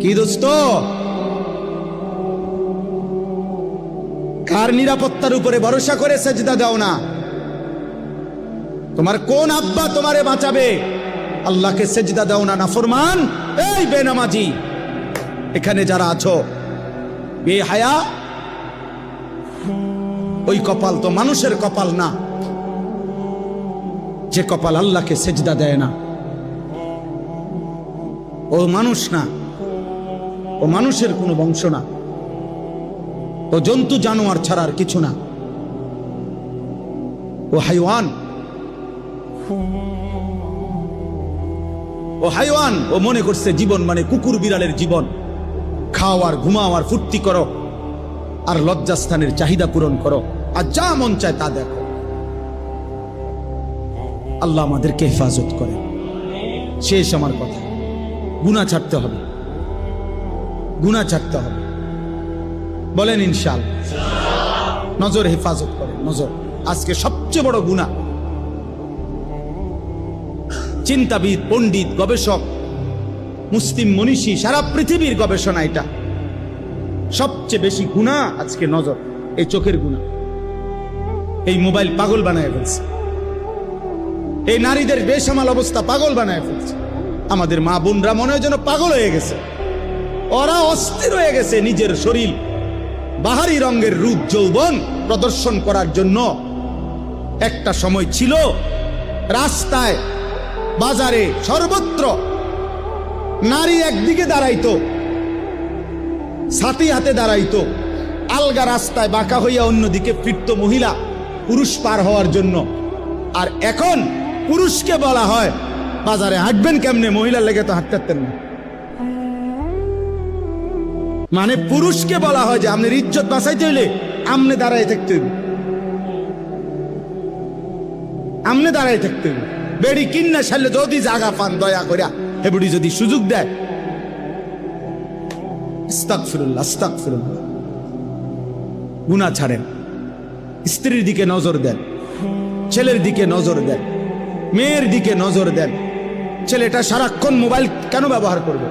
কি দোস্ত, কার নিরাপত্তার উপরে ভরসা করে সেজদা দাও না? তোমার কোন আব্বা তোমারে বাঁচাবে? আল্লাহকে সেজদা দাও না নাফরমান। এই বেনামাজি, এখানে যারা আছো বেহায়া, ওই কপাল তো মানুষের কপাল না, যে কপাল আল্লাহকে সেজদা দেয় না। ও মানুষ না, ও মানুষের কোনো বংশ না, ও জন্তু জানোয়ার ছাড়ার কিছু না, ও হাইওয়ান। ও হাইওয়ান, ও মনে করছে জীবন মানে কুকুর বিড়ালের জীবন। খাও আর ঘুমাও আর ফুর্তি করো আর লজ্জাস্থানের চাহিদা পূরণ করো আর যা মন চায় তা দেখো। আল্লাহ আমাদেরকে হেফাজত করে। শেষ আমার কথা, গুনাহ ছাড়তে হবে, গুনাহ ছাড়তে হবে। বলেন ইনশাআল্লাহ। নজর হেফাজত করে, নজর। আজকে সবচেয়ে বড় গুনাহ, চিন্তাবিদ, পণ্ডিত, গবেষক, মুসলিম মনীষী, সারা পৃথিবীর গবেষণা এটা, সবচেয়ে বেশি গুনাহ আজকে নজর, এই চোখের গুনাহ। এই মোবাইল পাগল বানায় ফেলছে, এই নারীদের বেসামাল অবস্থা পাগল বানায় ফেলছে। আমাদের মা বোনরা মনে হয় যেন পাগল হয়ে গেছে, ওরা অস্থির হয়ে গেছে নিজের শরীর বাহারি রঙের রূপ যৌবন প্রদর্শন করার জন্য। একটা সময় ছিল রাস্তায় বাজারে সর্বত্র নারী একদিকে দাঁড়াইতো, ছাতি হাতে দাঁড়াইতো, আলগা রাস্তায় বাঁকা হইয়া অন্যদিকে ফিরত মহিলা পুরুষ পার হওয়ার জন্য। আর এখন পুরুষকে বলা হয় বাজারে হাঁটবেন কেমনে, মহিলার লেগে তো হাঁটতে পারতেন না। মানে পুরুষকে বলা হয় যে আপনার ইজ্জত বাঁচাইতে হইলে আমনে দাঁড়াই থাকতে হইবে, আমনে দাঁড়াই থাকতে হইবে। বেড়ি কিন্না সারলে যদি জাগা পান দয়া করিয়া হেবুড়ি যদি সুযোগ দেয়, আস্তাগফিরুল্লাহ, আস্তাগফিরুল্লাহ। গুনাহ ছাড়েন, স্ত্রীর দিকে নজর দেন, ছেলের দিকে নজর দেন, মেয়ের দিকে নজর দেন। ছেলেটা সারাক্ষণ মোবাইল কেন ব্যবহার করবে?